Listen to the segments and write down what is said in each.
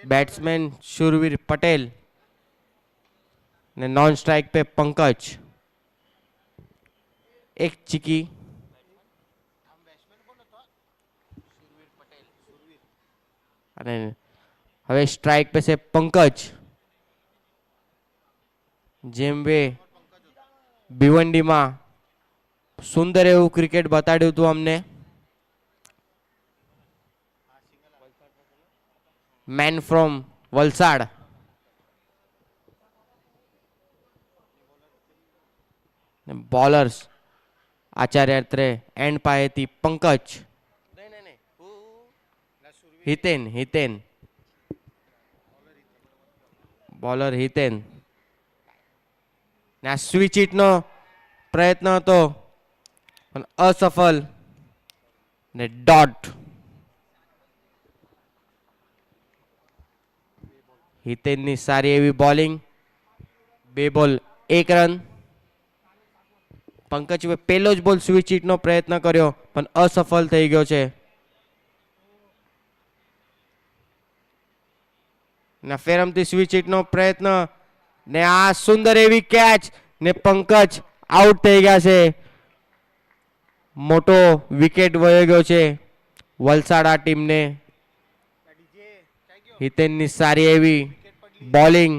Batsman शूरवीर पटेल ने non strike पे पंकज एक चिकी અને હવે સ્ટ્રાઇક पे છે पंकज જેમ વે ભિવંડીમાં સુંદર એવું ક્રિકેટ બતાડ્યું હતું અમને main from Valsad bowlers Acharya અત્રે એન્ડ પાયેથી પંકજ હિતેન બોલર હિતેન ને આ સ્વિચ હિટનો પ્રયત્ન હતો પણ અસફળ ને ડોટ હિતેનની સારી એવી બોલિંગ 2 બોલ 1 રન પંકજ પહેલો જ બોલ સ્વિચ હિટનો પ્રયત્ન કર્યો પણ અસફળ થઈ ગયો છે ને ફેરમથી સ્વિચ હિટનો પ્રયત્ન ને આ સુંદર એવી કેચ ને પંકજ આઉટ થઈ ગયા છે મોટો વિકેટ વયો ગયો છે વલસાડ આ ટીમને હિતેનની સારી એવી બોલિંગ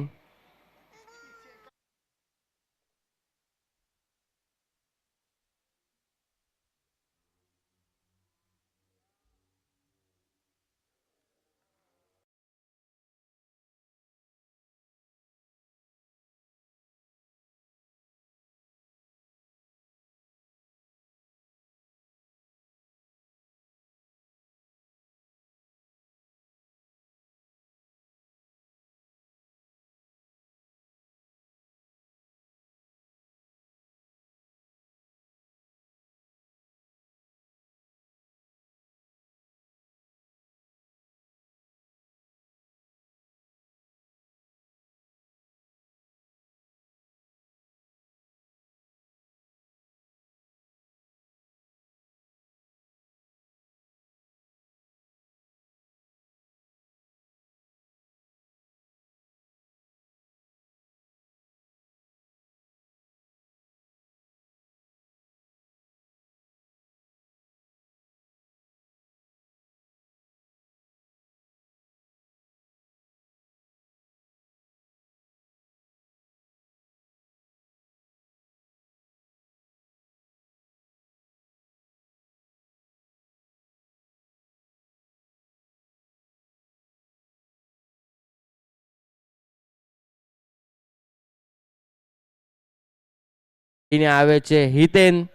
આવે છે હિતેન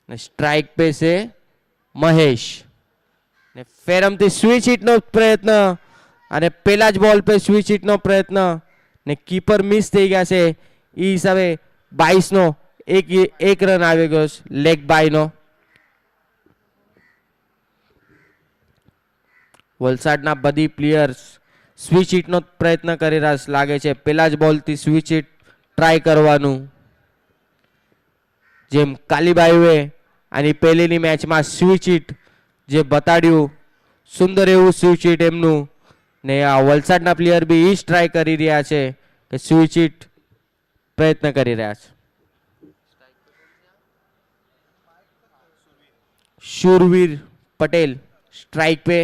સ્ટ્રાઇક पे છે મહેશ ને ફેરમથી સ્વિચ હિટનો પ્રયત્ન અને પેલા જ બોલ पे સ્વિચ હિટનો પ્રયત્ન ને કીપર મિસ થઈ ગયા છે એ હિસાબે 22 નો એક રન આવી ગયો લેગ બાય નો વલસાડના બધી પ્લેયર્સ સ્વિચ હિટનો પ્રયત્ન કરી રહ્યા લાગે છે પેલા જ બોલથી સ્વિચ હિટ ટ્રાય કરવાનું જેમ કાલીબાઈએ આની પહેલીની મેચમાં સ્વિચ હિટ જે બતાડ્યું સુંદર એવું સ્વિચ હિટ એમનું ને આ વલસાડના પ્લેયર બી ઈ જ ટ્રાય કરી રહ્યા છે કે સ્વિચ હિટ પ્રયત્ન કરી રહ્યા છે शूरवीर पटेल स्ट्राइक पे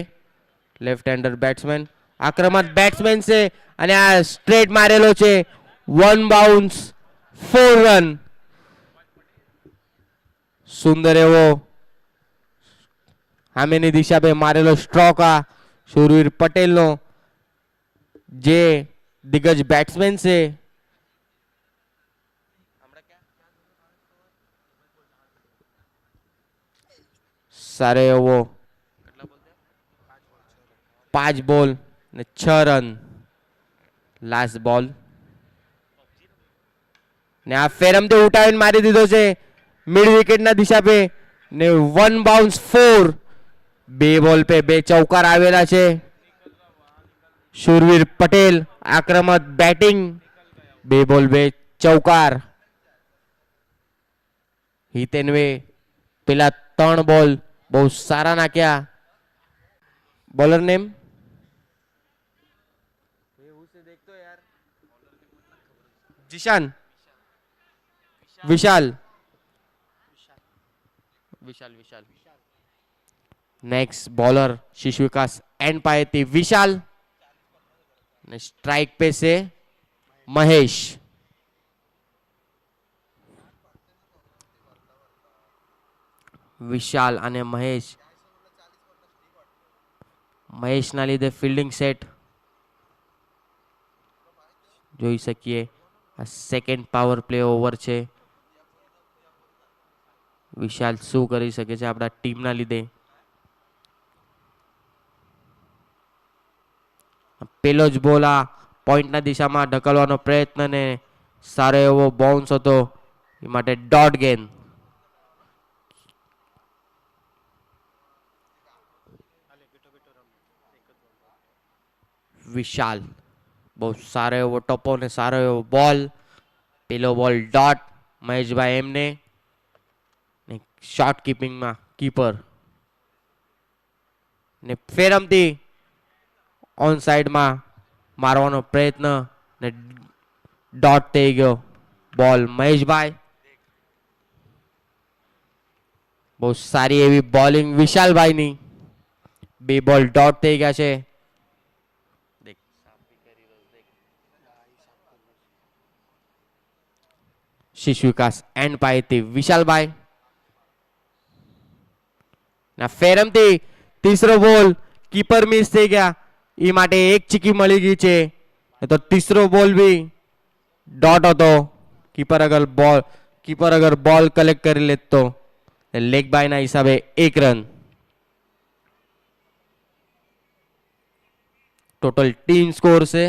लेफ्ट हैंडर बैट्समैन आक्रामक बैट्समैन से અને આ સ્ટ્રેટ મારેલો છે 1 બાઉન્સ 4 રન સુંદર એવો સામેની દિશા पे મારેલો સ્ટ્રોક આ શૂરવીર પટેલનો જે દિગ્ગજ બેટ્સમેન છે સારો એવો 5 બોલ ને 6 રન લાસ્ટ બોલ ને આ ફેરમથી ઉઠાવીને મારી દીધો છે મિડ વિકેટના દિશા पे ને 1 બાઉન્સ 4 2 બોલ पे 2 ચૌકાર આવેલા છે शूरवीर पटेल आक्रामक बैटिंग 2 બોલ 2 ચૌકાર હિતેનવે પેલા 3 બોલ બહુ સારા નાખ્યા બોલર નેમ जिशान, विशाल, विशाल विशाल नेक्स्ट बॉलर शिशु विकास एंड पाए थी विशाल ने स्ट्राइक पे से महेश विशाल અને મહેશના લીધે ફિલ્ડિંગ સેટ જોઈ શકીએ આ સેકન્ડ પાવર પ્લે ઓવર છે વિશાલ શું કરી શકે છે આપણા ટીમના લીધે પેલો જ બોલ આ પોઈન્ટના દિશામાં ઢકલવાનો પ્રયત્ન ને સારો એવો બાઉન્સ હતો એ માટે ડોટ ગેન વિશાલ બહુ સારો એવો ટપ્પો ને સારો એવો બોલ પેલો બોલ ડોટ મહેશભાઈ એમને શોર્ટ કીપિંગમાં કીપર ને ફેરમથી ઓન સાઈડમાં મારવાનો પ્રયત્ન ને ડોટ થઈ ગયો બોલ મહેશભાઈ બહુ સારી એવી બોલિંગ વિશાલભાઈની બે બોલ ડોટ થઈ ગયા છે શિશુ વિકાસ એન્ડ પાયેથી વિશાલભાઈ ના ફેરમથી તીસરો બોલ કીપર મિસ થઈ ગયા એ માટે એક ચીકી મળી ગઈ છે તો તીસરો બોલ બી ડોટ હતો કીપર અગર બોલ કલેક્ટ કરી લેત તો લેગ બાયના હિસાબે 1 રન ટોટલ ટીમ સ્કોર છે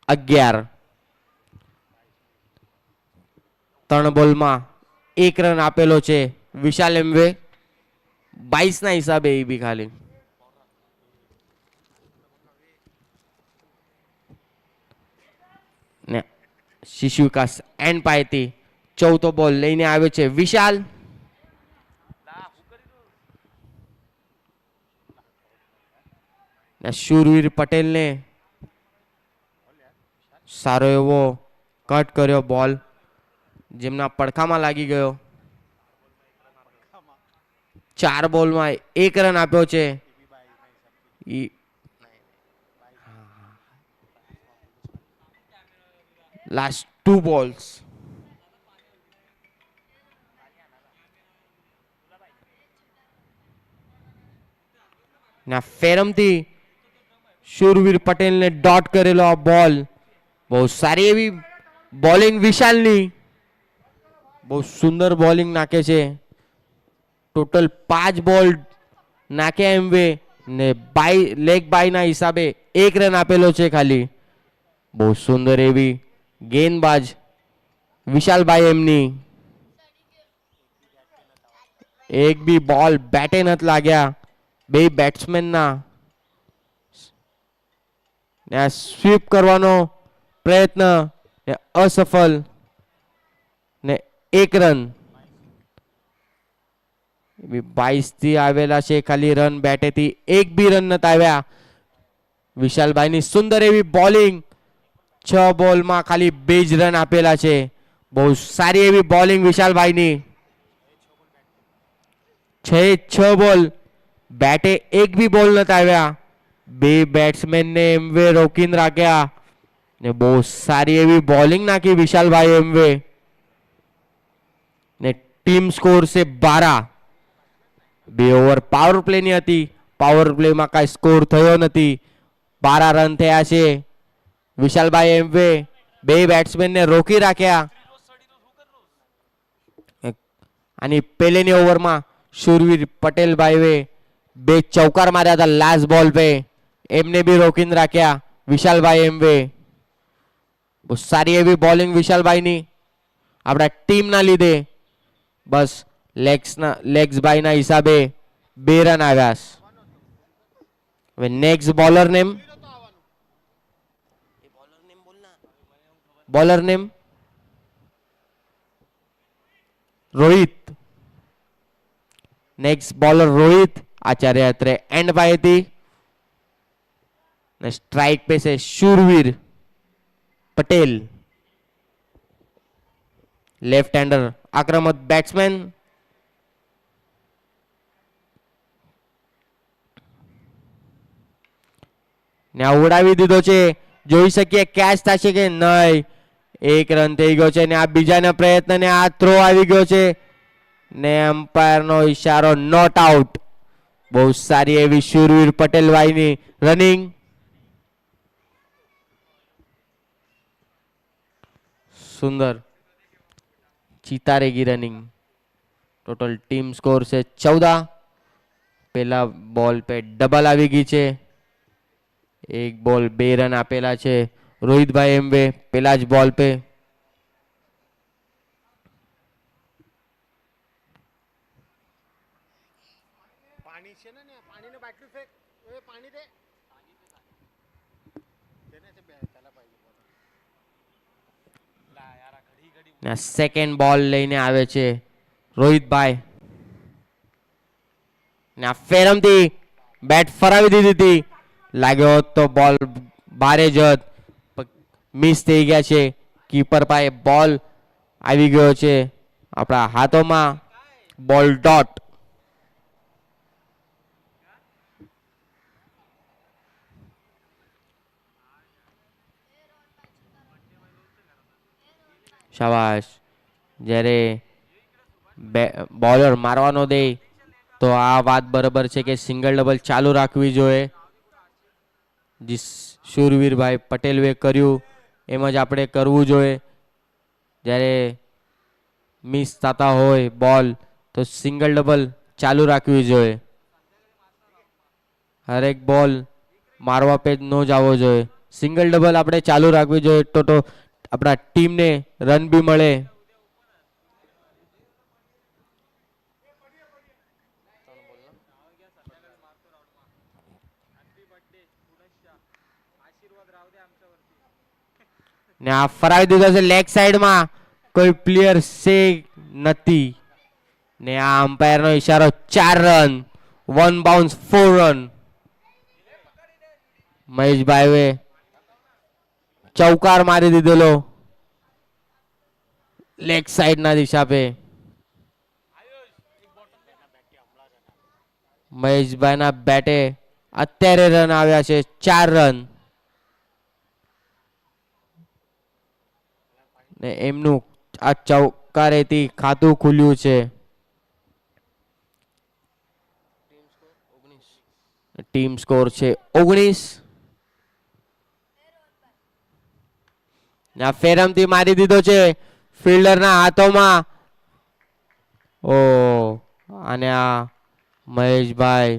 11 3 બોલમાં 1 રન આપેલો છે વિશાલ એમ્વે 22 ના હિસાબે એ બી ખાલી ને શિશુ વિકાસ એન્ડ પાયેથી ચોથો બોલ લઈને આવ્યો છે વિશાલ શૂરવીર પટેલને સારો એવો કટ કર્યો બોલ જેમના પડખામાં લાગી ગયો 4 બોલમાં 1 રન આપ્યો છે લાસ્ટ 2 બોલ્સ ના ફેરમથી શૂરવીર પટેલને ડોટ કરેલો આ બોલ બહુ સારી એવી બોલિંગ વિશાલની બહુ સુંદર બોલિંગ નાખે છે ટોટલ 5 બોલ નાખ્યા એમ્વે ને લેગ બાયના હિસાબે 1 રન આપેલો છે ખાલી બહુ સુંદર એવી ગેંદબાજ વિશાલભાઈ એમની એક બી બોલ બેટે નથી લાગ્યા બે બેટ્સમેનના સ્વીપ કરવાનો પ્રયત્ન અસફળ ને 1 રન 22 થી આવેલા છે ખાલી રન બેટેથી એક બી રન નથી આવ્યા વિશાલભાઈની સુંદર એવી બોલિંગ 6 બોલમાં ખાલી 2 જ રન આપેલા છે બહુ સારી એવી બોલિંગ વિશાલભાઈની 6 બોલ બેટે એક બી બોલ નથી આવ્યા બે બેટ્સમેનને એમવે રોકીને રાખ્યા ને બહુ સારી એવી બોલિંગ નાખી વિશાલભાઈ એમવે ને ટીમ સ્કોર છે 12 બે ઓવર પાવર પ્લે ની હતી પાવર પ્લેમાં કાંઈ સ્કોર થયો નથી 12 રન થયા છે વિશાલભાઈ એમવે બે બેટ્સમેનને રોકી રાખ્યા અને પહેલીની ઓવરમાં શૂરવીર પટેલભાઈએ 2 ચૌકાર માર્યા હતા લાસ્ટ બોલ પે એમને બી રોકીને રાખ્યા વિશાલભાઈ એમવે બહુ સારી એવી બોલિંગ વિશાલભાઈની આપણા ટીમના લીધે બસ લેગ્સ ભાઈના હિસાબે 2 રન આવ્યા હવે next bowler name Rohit next bowler Rohit Acharya અત્રે એન્ડ પાયેથી ને સ્ટ્રાઇક पे છે શૂરવીર પટેલ, લેફ્ટ હેન્ડર આક્રમક બેટ્સમેન. ને આ ઉડાવી દીધો છે, જોઈ શકીએ કેચ થશે કે નહીં. એક રન થઈ ગયો છે ને આ બીજાના પ્રયત્ન ને આ થ્રો આવી ગયો છે ને એમ્પાયર નો ઈશારો નોટ આઉટ. બહુ સારી એવી શૂરવીર પટેલભાઈની રનિંગ. સુંદર ચિતારેગી રનિંગ. ટોટલ ટીમ સ્કોર છે 14. પેલા બોલ पे ડબલ આવી ગઈ છે. એક બોલ 2 રન આપેલા છે રોહિતભાઈ એમ્બે પેલા જ બોલ पे. સેકન્ડ બોલ લઈને આવે છે રોહિતભાઈ. ને આ ફેરમથી બેટ ફરાવી દીધી હતી, લાગ્યો તો બોલ બારે જત, મિસ થઈ ગયા છે. કીપર પાસે બોલ આવી ગયો છે આપણા હાથોમાં, બોલ ડોટ. શાબાશ. જ્યારે બોલર મારવાનો દે તો આ વાત બરાબર છે કે સિંગલ ડબલ ચાલુ રાખવી જોઈએ. જે શૂરવીરભાઈ પટેલે કર્યું એમ જ આપણે કરવું જોઈએ. જ્યારે મિસ થતા હોય બોલ તો સિંગલ ડબલ ચાલુ રાખવી જોઈએ. હરેક બોલ મારવા पे ન જવો જોઈએ. સિંગલ ડબલ આપણે ચાલુ રાખવી જોઈએ તો આપણા ટીમને રન બી મળે. ને આ ફરાવી દીધો છે લેગ સાઈડમાં, કોઈ પ્લેયર છે નથી ને આ અમ્પાયર નો ઈશારો 4 રન, 1 બાઉન્સ 4 રન. મહેશભાઈ ચૌકાર મારી દીધેલો લેગ સાઈડ ના દિશા पे. મહેશભાઈ ના બેટે અત્યારે રન આવ્યા છે 4 રન. ને એમનું આ ચૌકારેથી ખાતું ખુલ્યું છે. ટીમ સ્કોર છે 19. ફેરમથી મારી દીધો છે ફિલ્ડરના હાથોમાં. ઓ અને આ મહેશભાઈ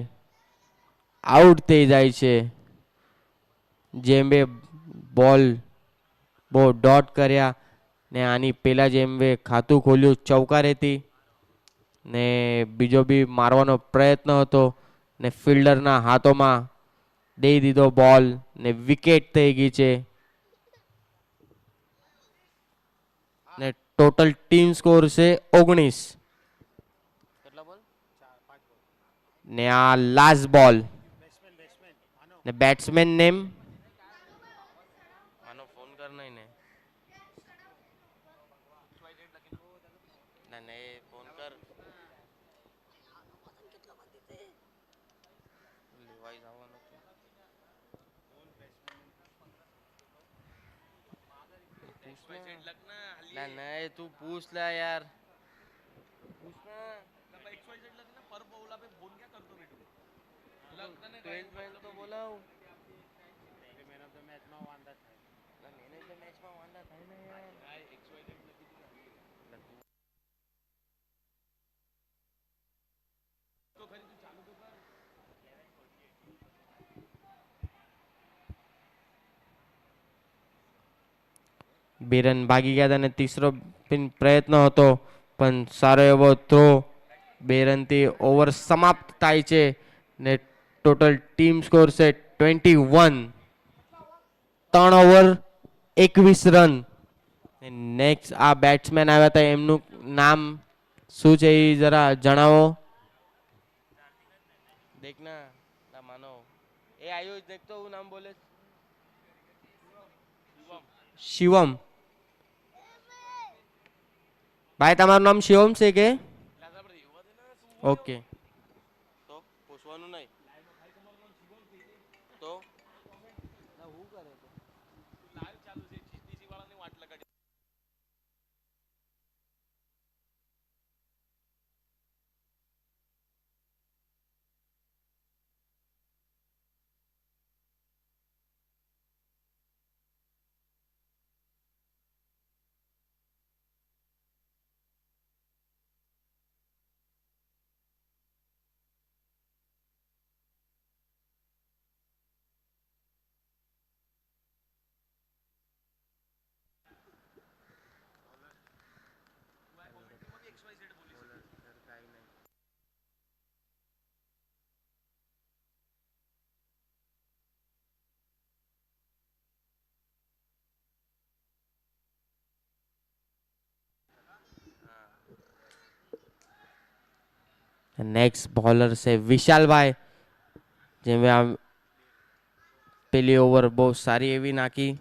આઉટ થઈ જાય છે. જેમ બે બોલ બહુ ડોટ કર્યા ને આની પેલા જેમ બે ખાતું ખોલ્યું ચૌકારેથી ને બીજો બી મારવાનો પ્રયત્ન હતો ને ફિલ્ડરના હાથોમાં દઈ દીધો બોલ ને વિકેટ થઈ ગઈ છે. ને ટોટલ ટીમ સ્કોર છે 19. ને આ લાસ્ટ બોલ ને બેટ્સમેન નેમ આનો ફોન કર નહીં ને ને ફોન કર લેવાઈ જવાનો ના નહીં તું પૂछ લે यार. તો બોલાવ મેન ઓફ ધ મેચમાં વાંધા થાય. મેન ઓફ ધ મેચમાં વાંધા થાય ને યાર. બે રન ભાગી ગયા હતા અને ત્રીસો પ્રયત્ન હતો પણ સારો એવો થ્રો. 2 રનથી ઓવર સમાપ્ત થાય છે ને ટોટલ ટીમ સ્કોર છે 21. 3 ઓવર 21 રન. નેક્સ્ટ આ બેટ્સમેન આવ્યા હતા એમનું નામ શું છે એ જરા જણાવો. દેખના ના માનો એ આયુષ દેખતો હું નામ બોલે શિવમ. ભાઈ તમારું નામ શિવમ છે કે? ઓકે. તો પૂછવાનું નહીં તો નેક્સ્ટ બોલર છે વિશાલભાઈ, જેમે આ પેલી ઓવર બહુ સારી એવી નાખી.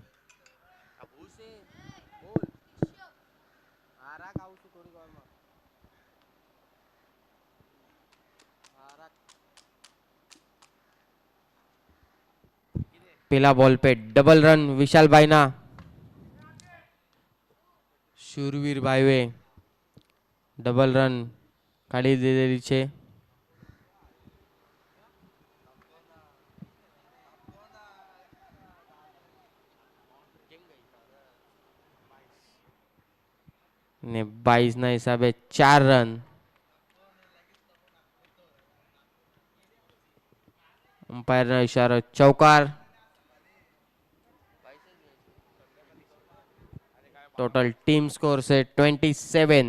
પેલા બોલ पे डबल रन विशालભાઈ ના. શૂરવીરભાઈએ ડબલ રન કાઢી દીધેલી છે. ને 22 ના હિસાબે 4 રન. अंपायर નો ઈશારો ચૌકાર. टोटल टीम स्कोर से 27.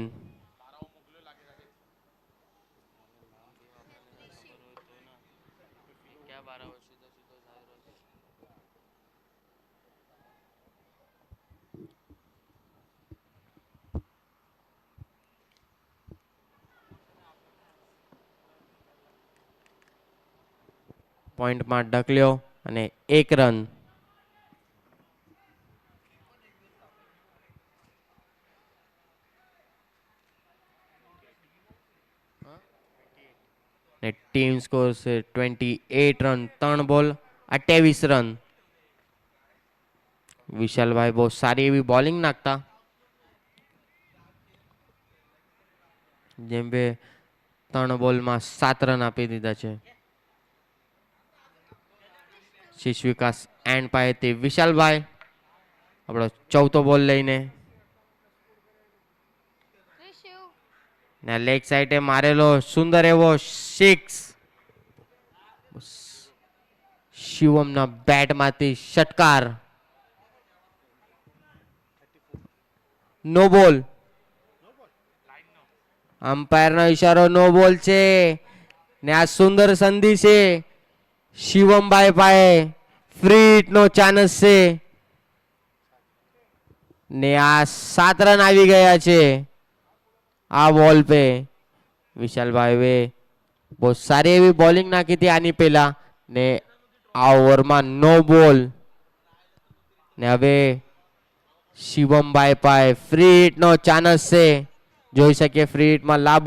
पॉइंट में ढकल्यो અને 1 રન. ने टीम स्कोर से 28 रन 3 બોલ 28 રન. વિશાલભાઈ બહુ સારી એવી બોલિંગ નાખતા, જેમ કે 3 બોલમાં 7 રન આપી દીધા છે. શિશવિકાસ એન્ડ પાસેથી વિશાલભાઈ આપણો ચોથો બોલ લઈને ને લેગ સાઈડે મારેલો સુંદર એવો 6. શિવમના બેટમાંથી ષટકાર. નો બોલ. અમ્પાયરનો ઈશારો નો બોલ છે ને આ સુંદર સંધિ છે શિવમભાઈ પાસે. ફ્રી હિટનો ચાન્સ છે ને આ 7 રન આવી ગયા છે આ બોલ पे. વિશાલભાઈએ બહુ સારી એવી બોલિંગ નાખી હતી આની પહેલા ને આ ઓવરમાં નો બોલ. ને હવે શિવમભાઈ પાસે ફ્રી હિટનો ચાન્સ છે. જોઈ શકીએ ફ્રી હિટમાં લાભ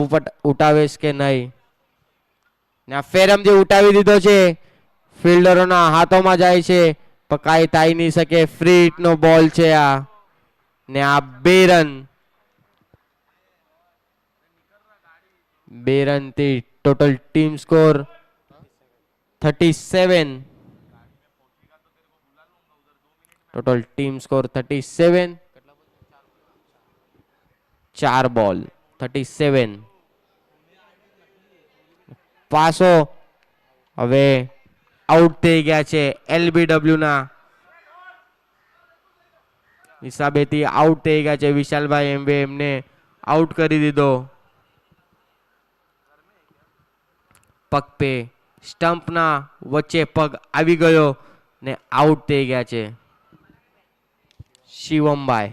ઉઠાવે કે નહીં. ને આ ફેરમથી ઉઠાવી દીધો છે. ફિલ્ડરોના હાથોમાં જાય છે પણ કાંઈ થઈ નહીં શકે. ફ્રી હિટનો બોલ છે આ ને આ 2 રન. 2 રનથી total team score 37. Total team score 37. 4 બોલ 37. પાસો હવે આઉટ થઈ ગયા છે LBW ના હિસાબેથી આઉટ થઈ ગયા છે વિશાલભાઈ. એમને આઉટ કરી દીધો. પગ पे સ્ટમ્પના વચ્ચે પગ આવી ગયો ને આઉટ થઈ ગયા છે શિવમભાઈ.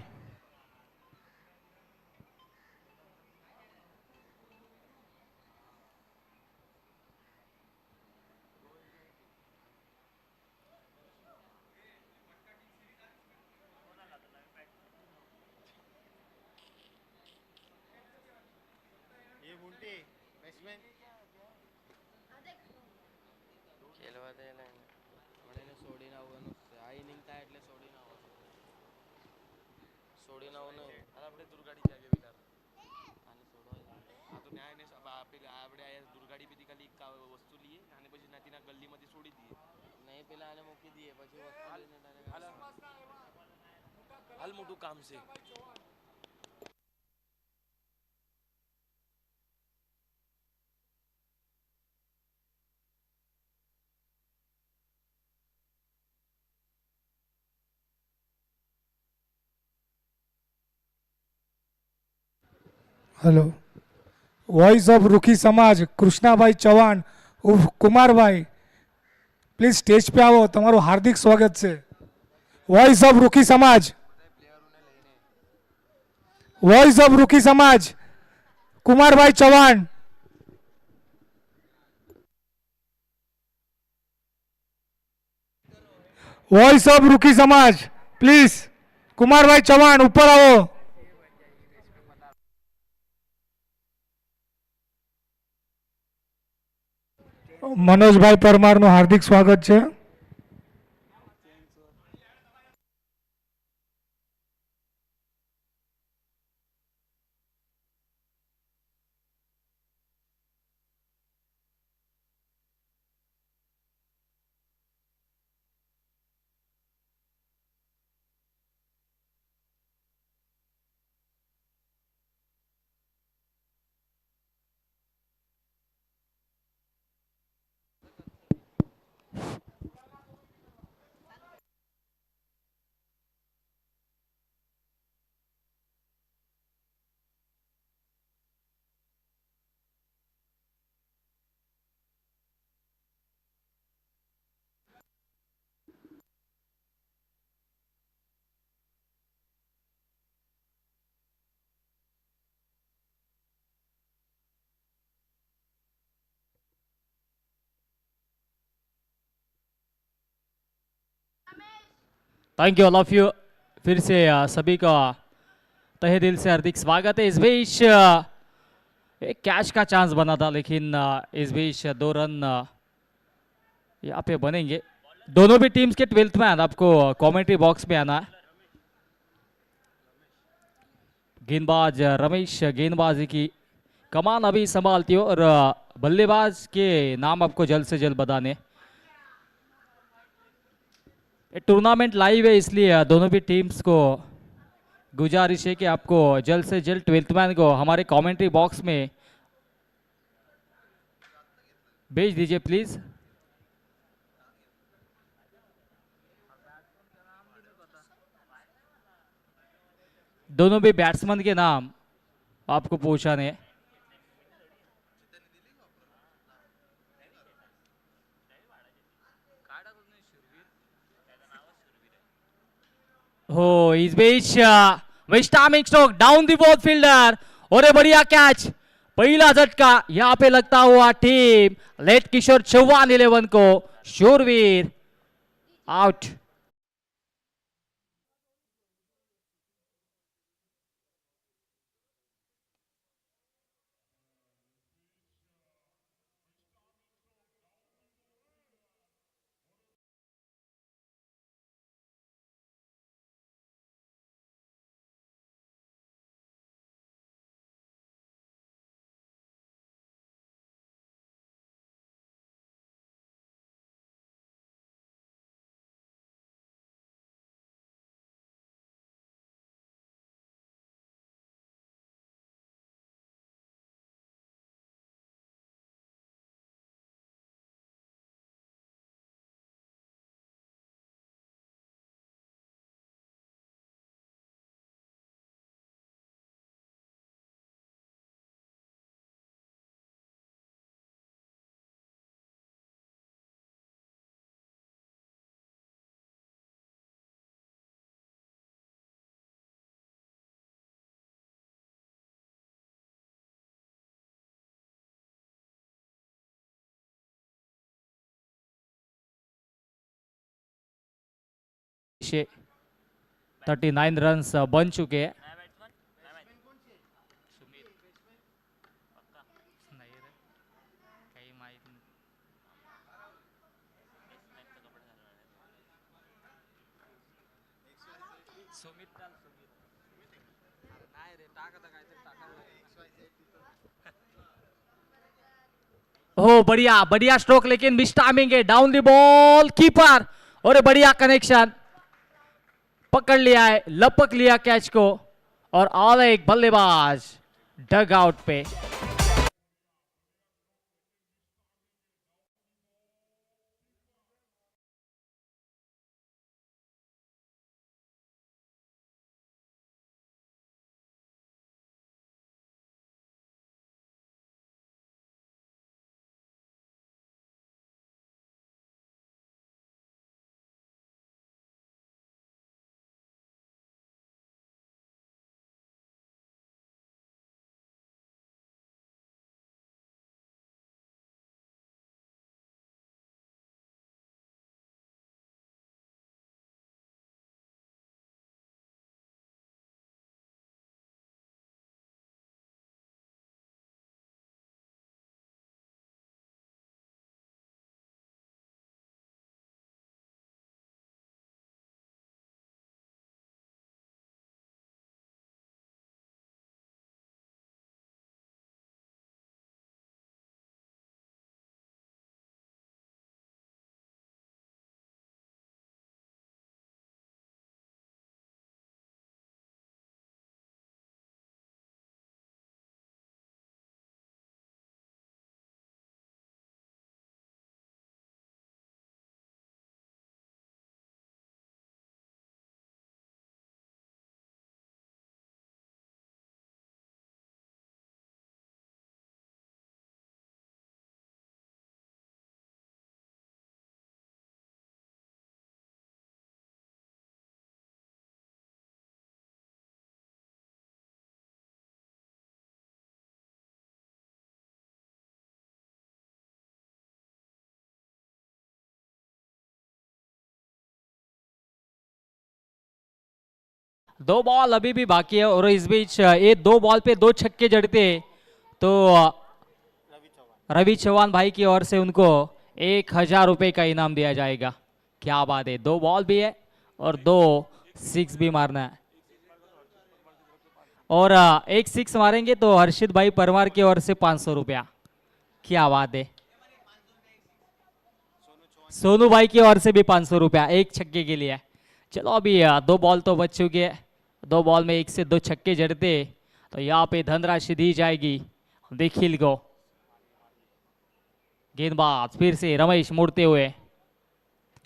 ખેલવા દે એને છોડીને આવવાનું આ ઇનિંગ થાય એટલે છોડીને આવવાનું છોડીને આવવાનું આપણે દુર્ગાડી જાગે વિલાર આને છોડવા આ તો ન્યાય ને પેલા આપણે દુર્ગાડી બીજી ખાલી વસ્તુ લઈએ અને પછી નાતીના ગલ્લીમાંથી છોડી દઈએ નહીં પેલા આને મૂકી દઈએ પછી વસ્તુ લઈને હાલ મોટું કામ છે हेलो वॉइस ऑफ रुखी समाज कृष्णा भाई चौहान उर्फ कुमार भाई प्लीज स्टेज पे आओ तमारू हार्दिक स्वागत है वॉइस ऑफ रुखी समाज वॉइस ऑफ रुखी समाज कुमार भाई चौहान वॉइस ऑफ रुखी समाज प्लीज कुमार भाई चौहान ऊपर आओ मनोजभाई परमार નું હાર્દિક સ્વાગત છે thank you all of you फिर से सभी का तहे दिल से हार्दिक स्वागत है। इस बीच एक कैच का चांस बना था लेकिन इस बीच 2 रन यहाँ पे बनेंगे। दोनों भी टीम्स के 12th मैन आपको कमेंट्री बॉक्स में आना है। गेंदबाज रमेश गेंदबाजी की कमान अभी संभालती हो और बल्लेबाज के नाम आपको जल्द से जल्द बताने। टूर्नामेंट लाइव है इसलिए दोनों भी टीम्स को गुजारिश है कि आपको जल्द से जल्द 12th मैन को हमारे कमेंट्री बॉक्स में भेज दीजिए प्लीज। दोनों भी बैट्समैन के नाम आपको पूछाने। हो इस बीच विस्टामिक stroke down the both fielder और ये बढ़िया कैच पहला झटका यहाँ पे लगता हुआ टीम लेट किशोर चौहान 11 को शूरवीर आउट। से 39 रन्स बन चुके हैं। हो बढ़िया बढ़िया स्ट्रोक, लेकिन मिस टाइमिंग है, डाउन द बॉल कीपर, और बढ़िया कनेक्शन, पकड़ लिया है, लपक लिया कैच को, और ऑल एक बल्लेबाज डग आउट पे। दो बॉल अभी भी बाकी है, और इस बीच ये दो बॉल पे दो छक्के जड़ते तो रवि चौहान भाई की ओर से उनको 1,000 रुपए का इनाम दिया जाएगा। क्या बात है, दो बॉल भी है और दो सिक्स भी मारना है, और एक सिक्स मारेंगे तो हर्षित भाई परमार की ओर से 500 रुपया। क्या बात है, सोनू भाई की ओर से भी 500 रुपया एक छक्के के लिए। चलो अभी दो बॉल तो बच चुके हैं, दो बॉल में एक से दो छक्के जड़ते तो यहाँ पे धनराशि दी जाएगी निखिल को। गेंदबाज फिर से रमेश मुड़ते हुए,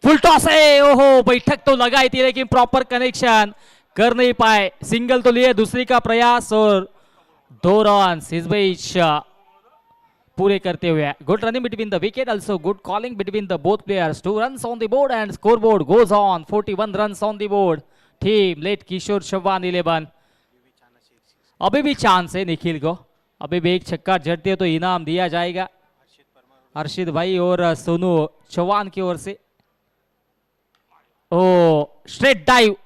फुल टॉस है, ओहो बैठक तो लगाई थी लेकिन प्रॉपर कनेक्शन कर नहीं पाए, सिंगल तो लिए, दूसरी का प्रयास और 2 रन इस बीच पूरे करते हुए। Good running between the wicket, also good calling between the both players. 2 runs on the board and scoreboard goes on 41 runs on the board. Team लेट किशोर चौहान 11। अभी भी चांस है निखिल को, अभी भी एक छक्का जड़ते तो इनाम दिया जाएगा हर्षित भाई और सोनू चौहान की ओर से। Oh straight dive,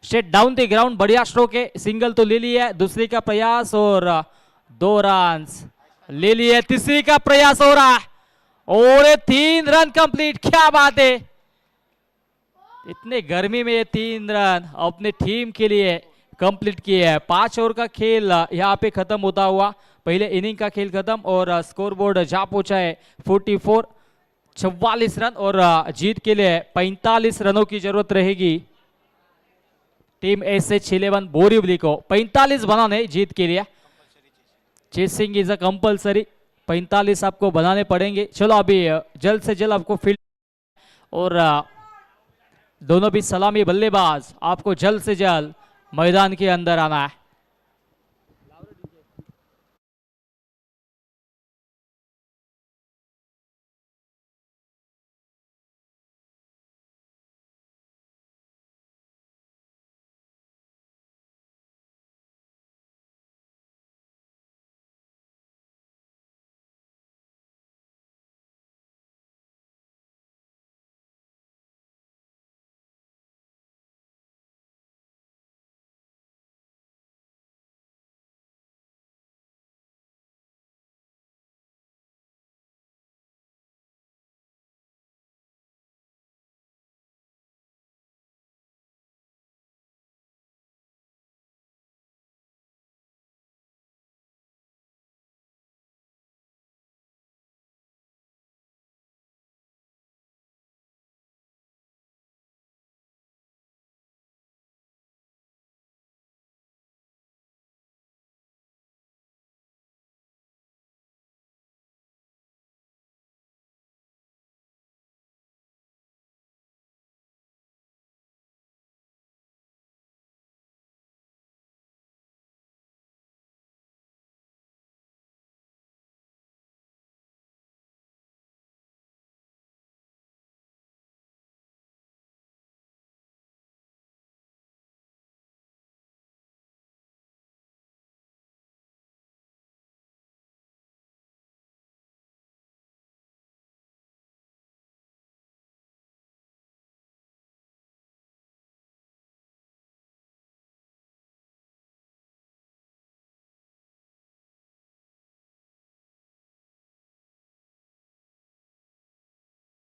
straight down the ground, बढ़िया स्ट्रोक है, सिंगल तो ले लिया है, दूसरी का प्रयास और 2 रन ले लिए, तीसरी का प्रयास हो रहा है और 3 रन कंप्लीट। क्या बात है, इतने गर्मी में ये 3 रन अपने टीम के लिए कंप्लीट किए हैं। 5 ओवर का खेल यहाँ पे खत्म होता हुआ, पहले इनिंग का खेल खत्म और स्कोर बोर्ड जा पहुंचा है 44 रन, और जीत के लिए 45 रनों की जरूरत रहेगी टीम SH11 बोरीवली को। 45 बनाने जीत के लिए, चेसिंग इज अ कंपलसरी, 45 आपको बनाने पड़ेंगे। चलो अभी जल्द से जल्द आपको फील्ड और दोनों भी सलामी बल्लेबाज आपको जल्द से जल्द मैदान के अंदर आना है।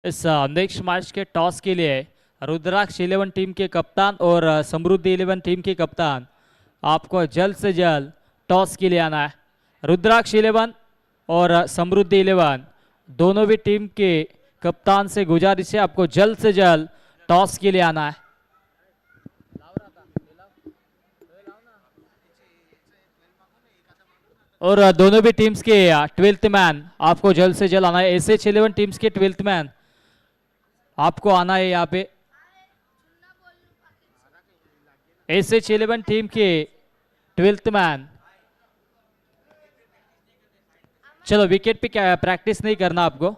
इस नेक्स्ट मैच के टॉस के लिए रुद्राक्ष 11 टीम के कप्तान और समृद्धि 11 टीम के कप्तान आपको जल्द से जल्द टॉस के लिए आना है। रुद्राक्ष 11 और समृद्धि 11 दोनों भी टीम के कप्तान से गुजारिश है आपको जल्द से जल्द टॉस के लिए आना है। और दोनों भी टीम्स के 12th मैन आपको जल्द से जल्द आना है। एसएच 11 टीम्स के 12th मैन आपको आना है यहाँ पे। एसएच 11 टीम के 12th मैन, चलो विकेट पे क्या प्रैक्टिस नहीं करना आपको,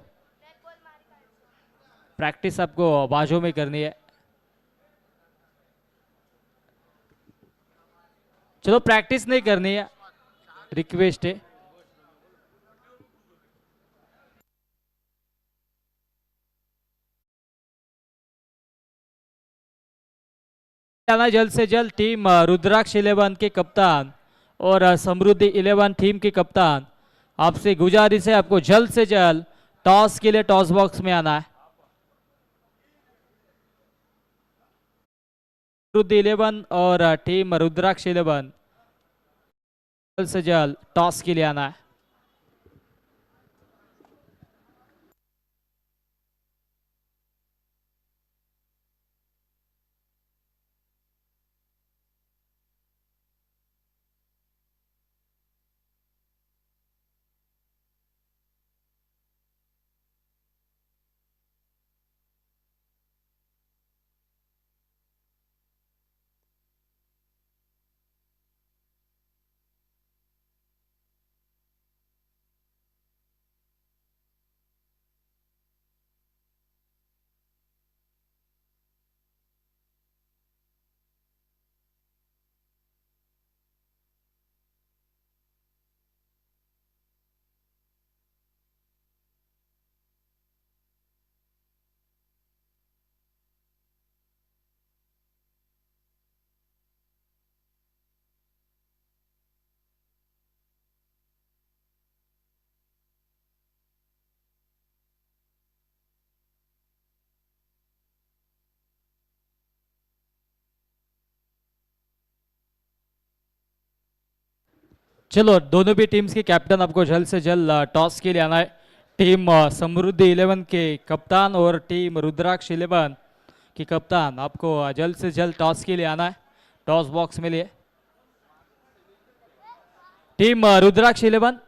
प्रैक्टिस आपको बाजू में करनी है। चलो प्रैक्टिस नहीं करनी है, रिक्वेस्ट है। आना जल्द से जल्द टीम रुद्राक्ष 11 के कप्तान और समृद्धि 11 टीम के कप्तान आपसे गुजारिश है आपको जल्द से जल्द टॉस के लिए टॉस बॉक्स में आना है। समृद्धि 11 और टीम रुद्राक्ष 11 जल्द से जल्द टॉस के लिए आना है। चलो दोनों भी टीम्स के कैप्टन आपको जल्द से जल्द टॉस के लिए आना है। टीम समृद्धि 11 के कप्तान और टीम रुद्राक्ष 11 के कप्तान आपको जल्द से जल्द टॉस के लिए आना है, टॉस बॉक्स में लिए। टीम रुद्राक्ष 11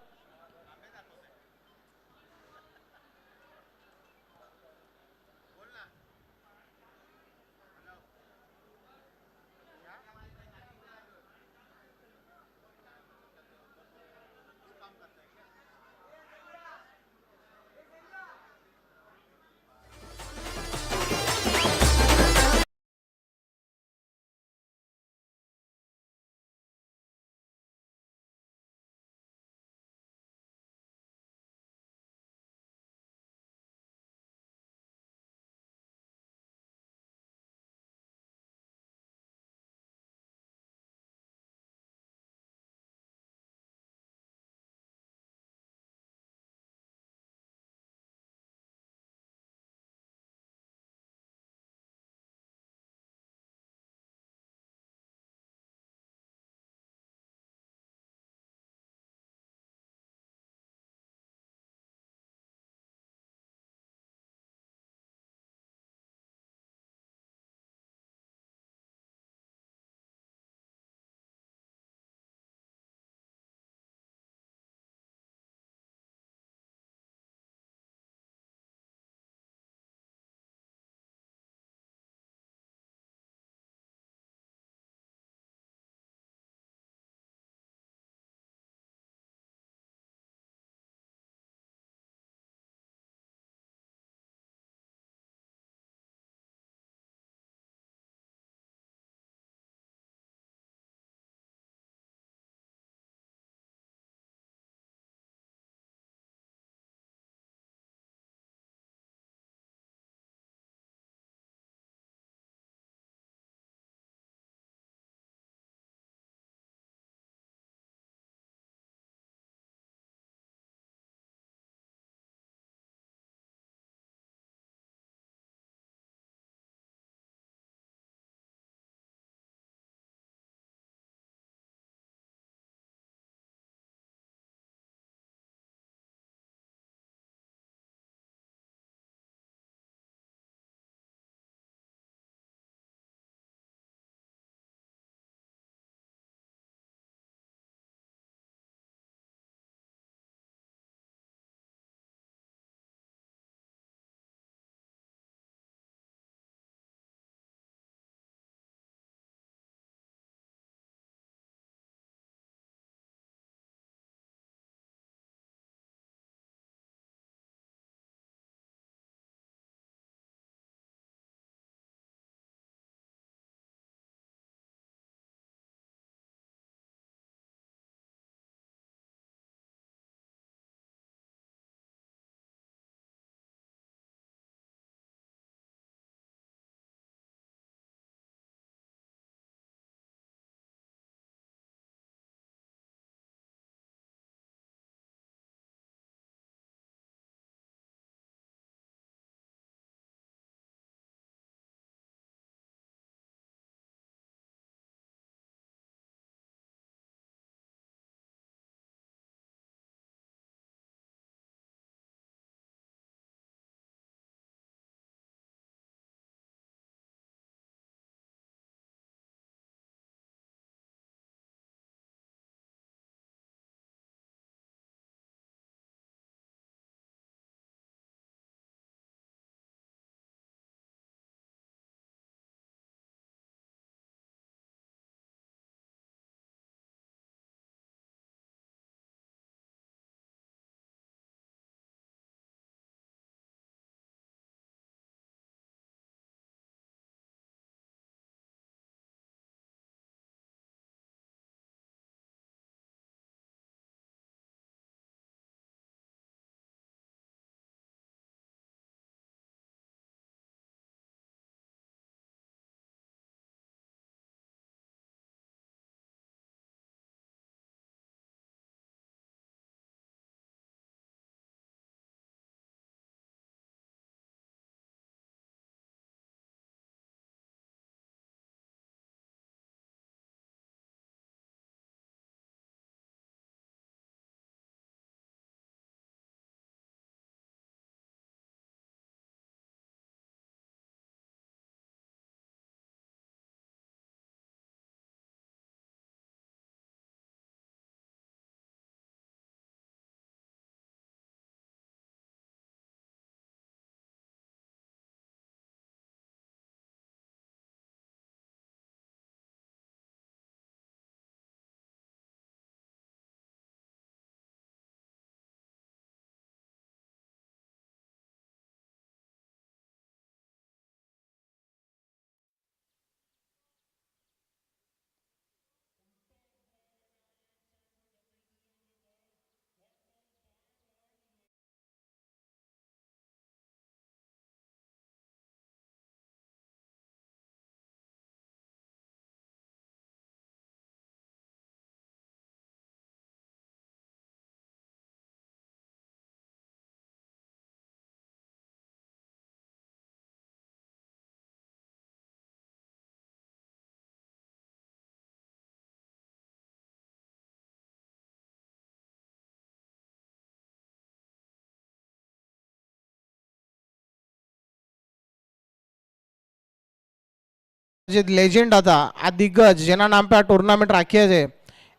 જે લેજેન્ડ હતા, આ દિગ્ગજ જેના નામ પર આ ટુર્નામેન્ટ રાખીએ છે,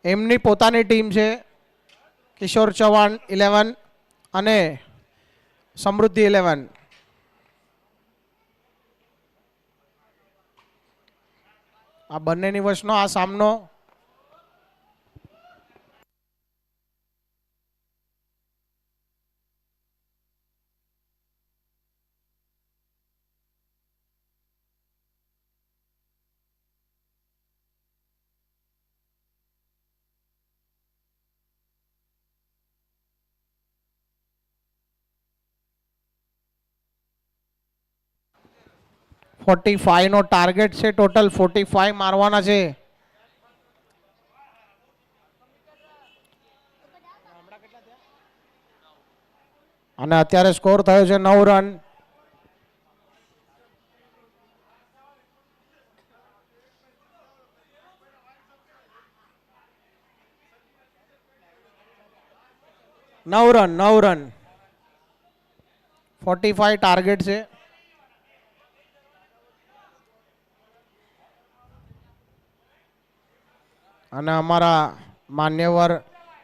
એમની પોતાની ટીમ છે કિશોર ચૌહાણ 11 અને સમૃદ્ધિ 11. આ બંનેની વચનો આ સામનો $45 નો ટાર્ગેટ છે. ટોટલ 45 મારવાના છે. અને અત્યારે સ્કોર થયો છે 9 રન. નવ રન 45 ટાર્ગેટ છે. અને અમારા માન્યવર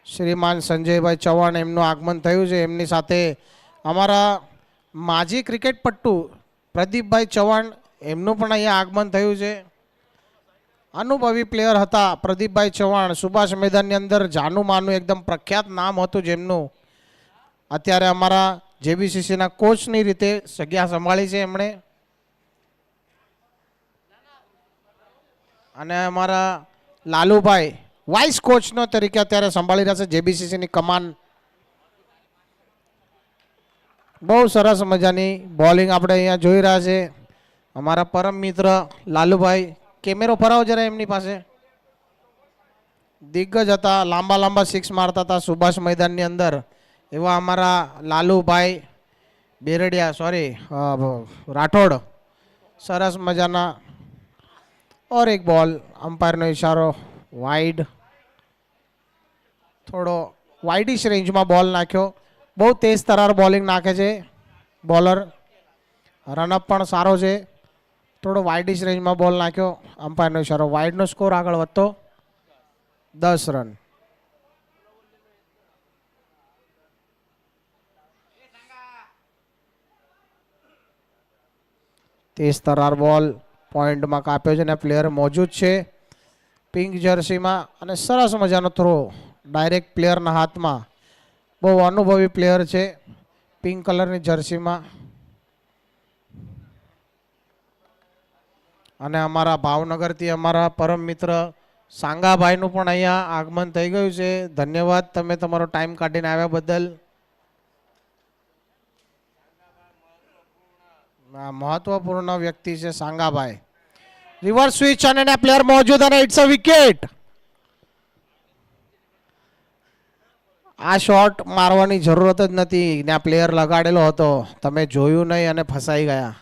શ્રીમાન સંજયભાઈ ચૌહાણ એમનું આગમન થયું છે. એમની સાથે અમારા માજી ક્રિકેટ પટ્ટુ પ્રદીપભાઈ ચૌહાણ એમનું પણ અહીંયા આગમન થયું છે. અનુભવી પ્લેયર હતા પ્રદીપભાઈ ચૌહાણ. સુભાષ મેદાનની અંદર જાનું માનું એકદમ પ્રખ્યાત નામ હતું જેમનું. અત્યારે અમારા જેબીસીસીના કોચની રીતે જગ્યા સંભાળી છે એમણે. અને અમારા લાલુભાઈ વાઇસ કોચનો તરીકે અત્યારે સંભાળી રહ્યા છે જેબીસીસીની કમાન. બહુ સરસ મજાની બોલિંગ આપણે અહીંયા જોઈ રહ્યા છે. અમારા પરમ મિત્ર લાલુભાઈ, કેમેરો ફરાવો જરા એમની પાસે. દિગ્ગજ હતા, લાંબા લાંબા સિક્સ મારતા હતા સુભાષ મેદાનની અંદર એવા અમારા લાલુભાઈ રાઠોડ. સરસ મજાના ઓર એક બોલ, અમ્પાયરનો ઇશારો વાઇડ. થોડો વાઇડિશ રેન્જમાં બોલ નાખ્યો. બહુ તેજ તરાર બોલિંગ નાખે છે બોલર. રનઅપ પણ સારો છે. થોડો વાઇડિશ રેન્જમાં બોલ નાખ્યો, અમ્પાયરનો ઇશારો વાઇડનો સ્કોર આગળ વધતો 10 રન. તેજ તરાર બોલ પોઈન્ટમાં કાપ્યો છે અને પ્લેયર મોજૂદ છે પિંક જર્સીમાં. અને સરસ મજાનો થ્રો ડાયરેક્ટ પ્લેયરના હાથમાં. બહુ અનુભવી પ્લેયર છે પિંક કલરની જર્સીમાં. અને અમારા ભાવનગરથી અમારા પરમ મિત્ર સાંગાભાઈનું પણ અહીંયા આગમન થઈ ગયું છે. ધન્યવાદ તમે તમારો ટાઈમ કાઢીને આવ્યા બદલ. મહત્વપૂર્ણ વ્યક્તિ છે સાંગાભાઈ. રિવર્સ સ્વિચ અને પ્લેયર મોજૂદ અને ઇટ્સ અ વિકેટ. આ શોટ મારવાની જરૂરત જ નથી ને આ પ્લેયર લગાડેલો હતો, તમે જોયું નહીં અને ફસાઈ ગયા.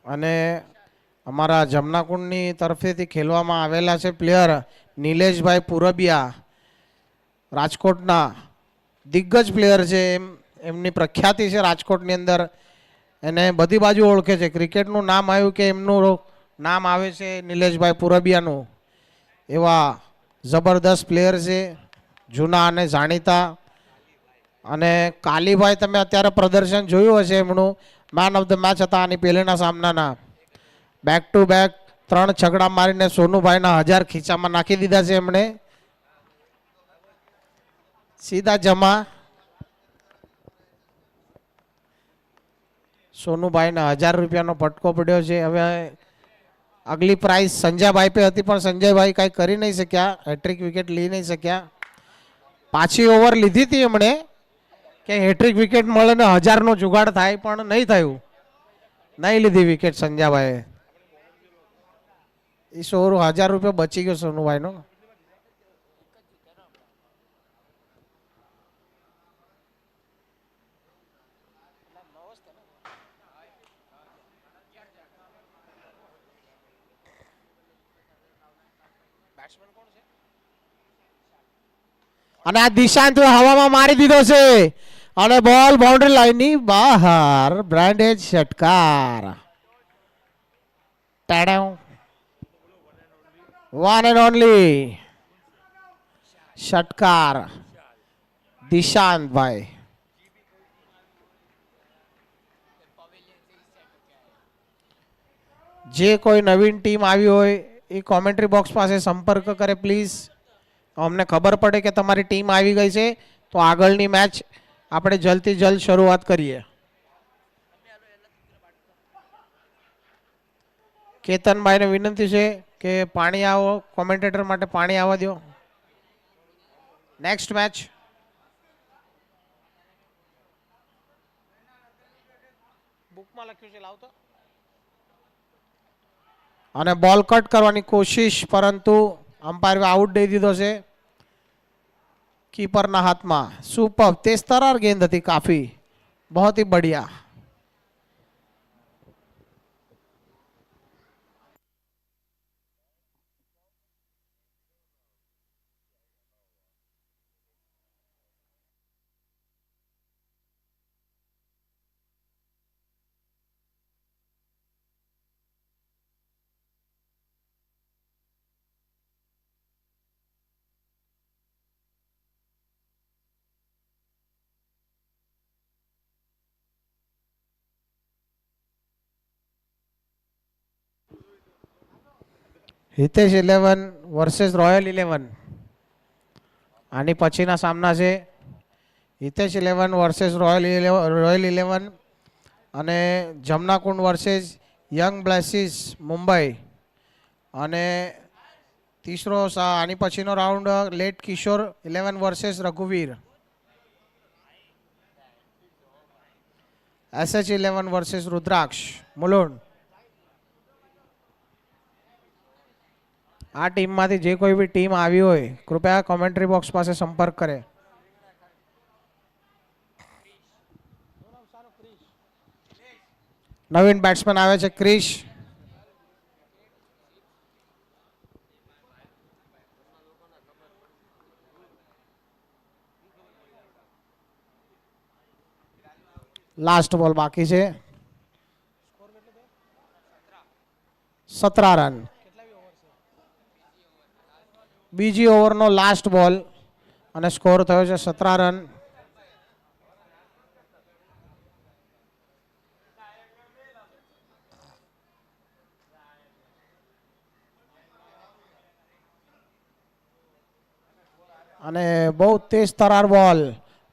અને અમારા જમનાકુંડની તરફેથી ખેલવામાં આવેલા છે પ્લેયર નિલેશભાઈ પુરબિયા. રાજકોટના દિગ્ગજ પ્લેયર છે. એમની પ્રખ્યાતિ છે રાજકોટની અંદર. એને બધી બાજુ ઓળખે છે. ક્રિકેટનું નામ આવ્યું કે એમનું નામ આવે છે નિલેશભાઈ પુરબિયાનું. એવા જબરદસ્ત પ્લેયર છે, જૂના અને જાણીતા. અને કાલીભાઈ તમે અત્યારે પ્રદર્શન જોયું હશે એમનું. મેન ઓફ ધ મેચ હતા આની પહેલીના સામનાના. બેક ટુ બેક 3 છગડા મારીને સોનુભાઈના 1000 ખીચામાં નાખી દીધા છે એમણે. સીધા જમા. સોનુભાઈને 1000 રૂપિયાનો ફટકો પડ્યો છે. હવે અગલી પ્રાઇઝ સંજયભાઈ પે હતી પણ સંજયભાઈ કાંઈ કરી નહીં શક્યા, હેટ્રિક વિકેટ લઈ નહીં શક્યા. પાછી ઓવર લીધી હતી એમણે કે હેટ્રિક વિકેટ મળે ને 1000નો જુગાડ થાય, પણ નહીં થયું. નહીં લીધી વિકેટ સંજયભાઈએ. એ 1000 રૂપિયા બચી ગયો સોનુભાઈનો. અને આ દિશાંત હવામાં મારી દીધો છે અને બોલ બાઉન્ડ્રી લાઈનની બહાર. બ્રાન્ડેજ ષટકાર. વન એન્ડ ઓનલી ષટકાર દિશાંતભાઈ. જે કોઈ નવીન ટીમ આવી હોય એ કોમેન્ટ્રી બોક્સ પાસે સંપર્ક કરે પ્લીઝ. અમને ખબર પડે કે તમારી ટીમ આવી ગઈ છે તો આગળની મેચ આપણે જલ્દથી જલ્દ શરૂઆત કરીએ. કેતનભાઈને વિનંતી છે કે પાણી આવો, કોમેન્ટેટર માટે પાણી આવવા દો. Next match. બુકમાં લખ્યું છે લાવતો. અને બોલ કટ કરવાની કોશિશ પરંતુ अंपायर आउट दे दीधो से कीपर ना हाथ में. सुपर तेज तरार गेंद थी काफी, बहुत ही बढ़िया. Hitesh 11 versus royal 11. आनी पछीना सामना से हितेश 11 वर्सेस रॉयल 11 અને જમનાકુંડ વર્सेस યંગ બ્લેસીસ મુંબઈ. અને तीसरो आनी पछीनो राउंड लेट किशोर 11 वर्सेस रघुवीर. SH 11 वर्सेस रुद्राक्ष मुलुंड. आ टीम मांथी जे कोई भी टीम आई होय कृपया कॉमेंट्री बॉक्स पास संपर्क करे. नवीन बैट्समैन आवे छे क्रिश. लास्ट बॉल बाकी है 17 रन. बीजी ओवर नो लास्ट बॉल અને સ્કોર થયો છે 17 રન. અને બહુ તેજ તરાર બોલ.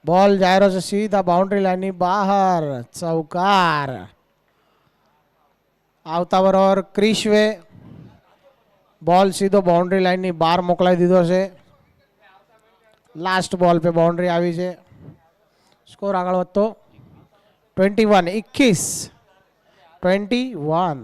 બોલ જાય રહ્યો છે સીધા બાઉન્ડ્રી લાઈન ની બહાર. ચૌકાર. આવતા બરોબર ક્રિશવે बॉल सीधो बाउंड्री लाइन ની બહાર મોકલાઈ દીધો છે. लास्ट बॉल पे बाउंड्री આવી છે. સ્કોર આગળ વધતો 21.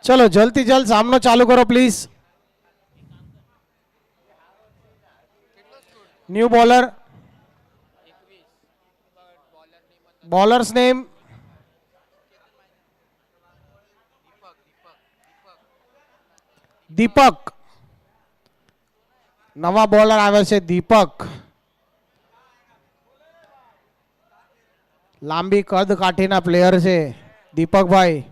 चलो जल्दी जल्द सामनो चालू करो please. New bowler. Bowler's name Deepak. नवा बॉलर आवे छे दीपक. लांबी कद काठीना प्लेयर छे दीपक भाई.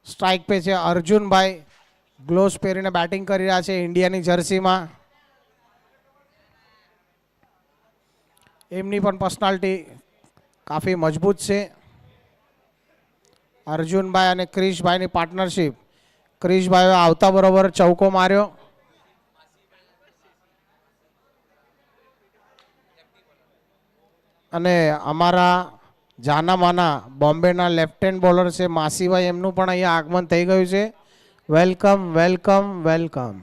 स्ट्राइक पे છે अर्जुन भाई. ग्लोव्स પહેરીને બેટિંગ કરી રહ્યા છે ઇન્ડિયાની જર્સીમાં. એમની પણ પર્સનાલિટી કાફી મજબૂત છે. અર્જુનભાઈ અને ક્રિશભાઈની પાર્ટનરશિપ. ક્રિશભાઈએ આવતા બરોબર ચૌકો માર્યો. અને અમારા જાનામાના બોમ્બેના લેફ્ટ હેન્ડ બોલર છે માસીભાઈ, એમનું પણ અહીંયા આગમન થઈ ગયું છે. Welcome welcome welcome.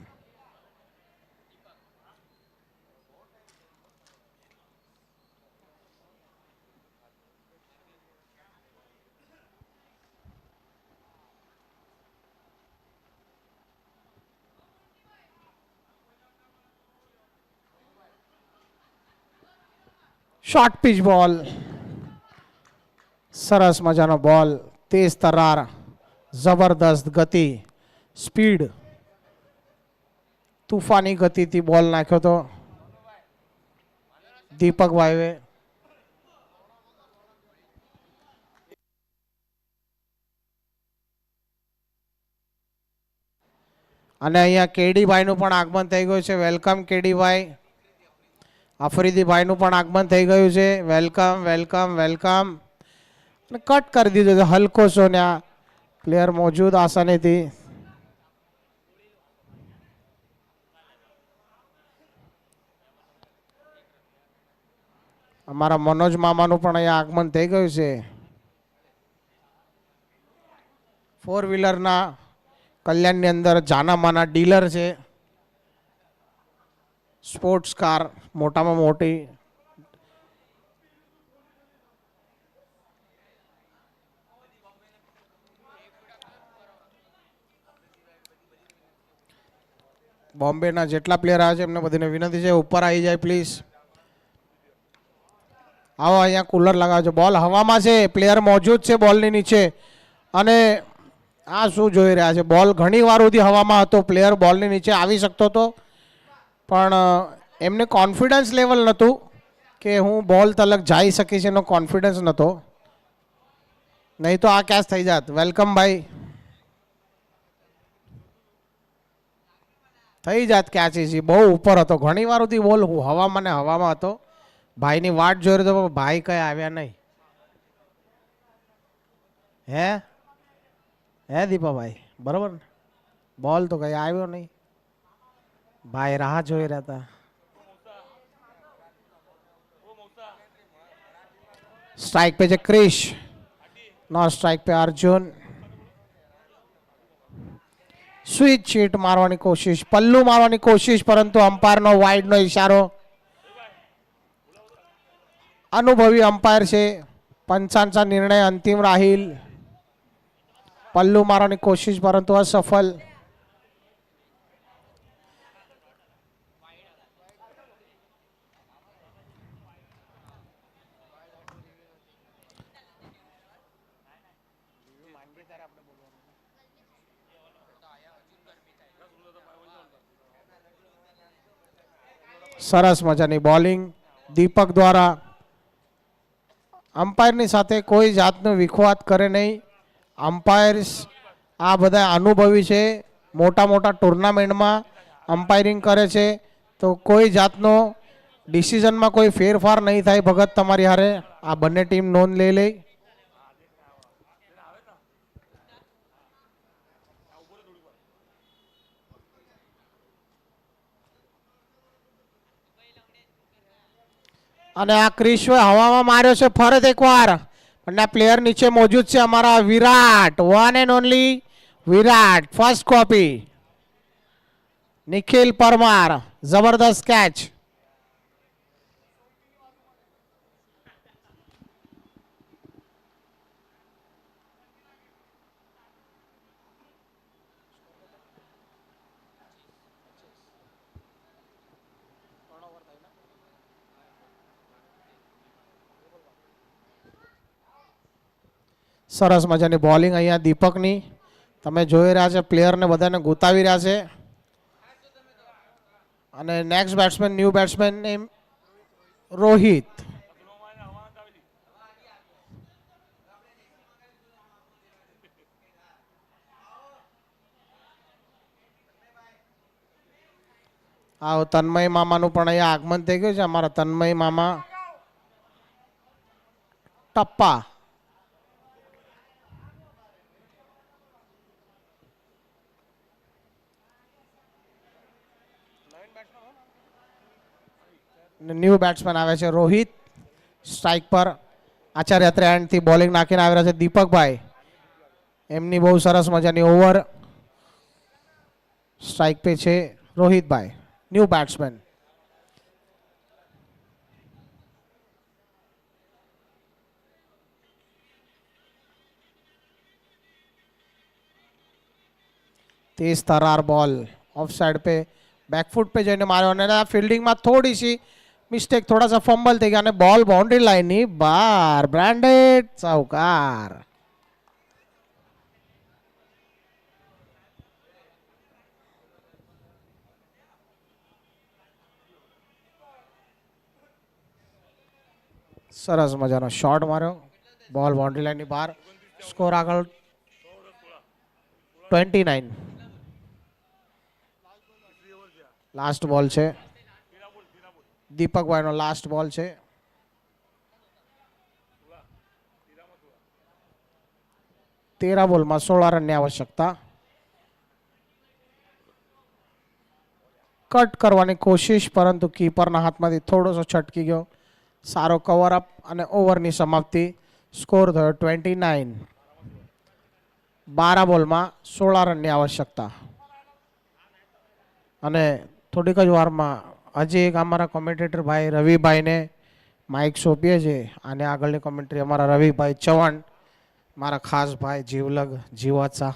Short pitch ball, સરસ મજાનો બોલ, તેજ તરાર, જબરદસ્ત ગતિ, સ્પીડ, તુફાની ગતિથી બોલ નાખ્યો તો દીપકભાઈએ. અને અહીંયા કેડીભાઈનું પણ આગમન થઈ ગયું છે. વેલકમ કેડીભાઈ. આફરીદીભાઈનું પણ આગમન થઈ ગયું છે. Welcome welcome welcome. અને કટ કરી દીધો છે હલકો છો ને આ પ્લેયર મોજૂદ આસાનીથી. અમારા મનોજ મામાનું પણ અહીંયા આગમન થઈ ગયું છે. ફોર વ્હીલરના કલ્યાણની અંદર જાનામાના ડીલર છે. સ્પોર્ટ્સ કાર મોટામાં મોટી. બોમ્બેના જેટલા પ્લેયર આવે છે એમને બધીને વિનંતી છે ઉપર આવી જાય પ્લીઝ. આવો અહીંયા કુલર લગાવજો. બોલ હવામાં છે, પ્લેયર મોજૂદ છે બોલની નીચે. અને આ શું જોઈ રહ્યા છે, બોલ ઘણી વાર સુધી હવામાં હતો, પ્લેયર બોલની નીચે આવી શકતો હતો પણ એમને કોન્ફિડન્સ લેવલ નહોતું કે હું બોલ તલક જઈ શકીશ, એનો કોન્ફિડન્સ નહોતો, નહીં તો આ કેચ થઈ જાત. વેલકમ ભાઈ. થઈ જાત કેચ ઇઝી. બહુ ઉપર હતો, ઘણી વાર સુધી બોલ હવામાં ને હવામાં હતો. ભાઈની વાટ જોઈ રહ્યો તો ભાઈ કઈ આવ્યા નહીં. હે હે દીપાભાઈ બરોબર ને? બોલ તો કઈ આવ્યો નહીં, ભાઈ રાહ જોઈ રહ્યા હતા. સ્ટ્રાઇક पे છે ક્રિશ, નો સ્ટ્રાઇક पे अर्जुन. સ્વીચ શીટ મારવાની કોશિશ, પલ્લુ મારવાની કોશિશ, પરંતુ અમ્પાયરનો વાઇડનો ઈશારો. અનુભવી અમ્પાયર છે, પંચાંચા નિર્ણય અંતિમ રાહિલ. પલ્લુ મારવાની કોશિશ પરંતુ અસફળ. સરસ મજાની બોલિંગ દીપક દ્વારા. અમ્પાયરની સાથે કોઈ જાતનો વિખવાદ કરે નહીં. અમ્પાયર્સ આ બધા અનુભવી છે, મોટા મોટા ટુર્નામેન્ટમાં અમ્પાયરિંગ કરે છે, તો કોઈ જાતનો ડિસિઝનમાં કોઈ ફેરફાર નહીં થાય. ભગત તમારી હારે આ બંને ટીમ નોંધ લઈ લે. અને આ ક્રિશ હવામાં માર્યો છે ફરત એકવાર, અને આ પ્લેયર નીચે મોજૂદ છે અમારા Virat, one and only Virat. First copy Nikhil Parmar, જબરદસ્ત કેચ. સરસ મજાની બોલિંગ અહીંયા દીપકની. તમે જોઈ રહ્યા છે પ્લેયરને બધાને ગુતાવી રહ્યા છે. અને નેક્સ્ટ બેટ્સમેન ન્યૂ બેટ્સમેન એમ રોહિત. આવો તન્મય મામાનું પણ અહીંયા આગમન થઈ ગયું છે. અમારા તન્મય મામા ટપ્પા. ન્યૂ બેટ્સમેન આવે છે રોહિત. સ્ટ્રાઇક પર આચાર્ય ત્રેન્ડથી બોલિંગ નાખીને આવી રહ્યા છે દીપકભાઈ. એમની બહુ સરસ મજાની ઓવર. સ્ટ્રાઇક પે છે રોહિતભાઈ, ન્યૂ બેટ્સમેન. तेज तरार बॉल ऑफ साइड पे बैकफुट पे जैने मारे અને આ ફિલ્ડિંગમાં થોડી સી મિસ્ટેક, થોડા સા ફમ્બલ થઈ ગયા અને બોલ બાઉન્ડ્રી લાઈનની બહાર. બ્રાન્ડેડ ચૌકાર. સરસ મજાનો શોટ માર્યો, બોલ બાઉન્ડ્રી લાઈનની બહાર. સ્કોર આગળ 29. લાસ્ટ બોલ છે દીપકભાઈનો, લાસ્ટ બોલ છે. તેરા બોલમાં 16 રનની આવશ્યકતા. કટ કરવાની કોશિશ, પરંતુ કીપરના હાથમાંથી થોડોસો છટકી ગયો. સારો કવર અપ અને ઓવરની સમાપ્તિ. સ્કોર થયો 29. 12 બોલમાં 16 રનની આવશ્યકતા. અને થોડીક જ વારમાં હજી એક અમારા કોમેન્ટેટર ભાઈ રવિભાઈને માઇક સોંપીએ છીએ. અને આગળની કોમેન્ટ્રી અમારા રવિભાઈ ચૌહાણ, મારા ખાસ ભાઈ જીવલગ જીવાત્સા.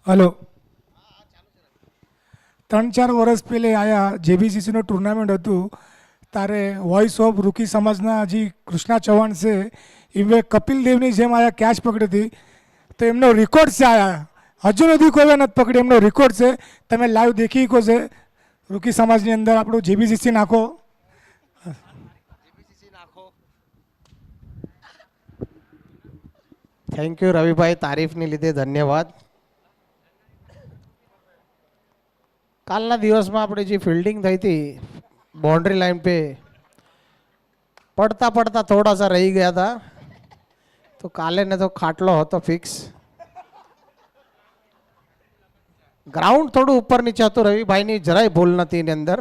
હલો, 3-4 વર્ષ પહેલે આયા જેબીસીસીનું ટુર્નામેન્ટ હતું તારે વોઇસ ઓફ રૂકી સમાજના હજી કૃષ્ણા ચૌહાણ છે એમને કપિલ દેવની જેમ આયા કેચ પકડી હતી, તો એમનો રેકોર્ડ છે આયા હજુ નથી કોઈ નથી પકડી, એમનો રેકોર્ડ છે. તમે લાઈવ દેખી શકો છે રૂકી સમાજની અંદર આપણું જેબીસીસી નાખો. થેન્ક યુ રવિભાઈ, તારીફની લીધે ધન્યવાદ. કાલના દિવસમાં આપણે જે ફિલ્ડિંગ થઈ હતી બાउंड्री लाइन पे, પડતા પડતા થોડા સા રહી ગયા હતા, તો કાલે ને તો ખાટલો હતો ફિક્સ. ગ્રાઉન્ડ થોડું ઉપર નીચે હતું, રવિભાઈની જરાય ભૂલ નથી એની અંદર.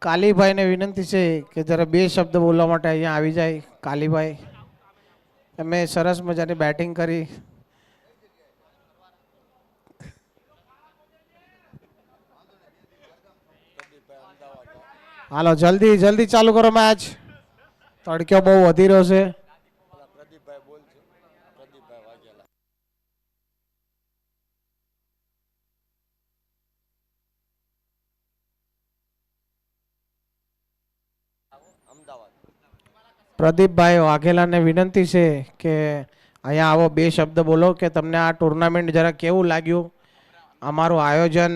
કાલીભાઈને વિનંતી છે કે જરા 2 શબ્દ બોલવા માટે અહીંયા આવી જાય. કાલીભાઈ, તમે સરસ મજાની બેટિંગ કરી. હાલો જલ્દી જલ્દી ચાલુ કરો મેચ, તડક્યો બહુ વધી રહ્યો છે. પ્રદીપભાઈ વાઘેલાને વિનંતી છે કે અહીંયા આવો, 2 શબ્દ બોલો કે તમને આ ટુર્નામેન્ટ જરા કેવું લાગ્યું. અમારું આયોજન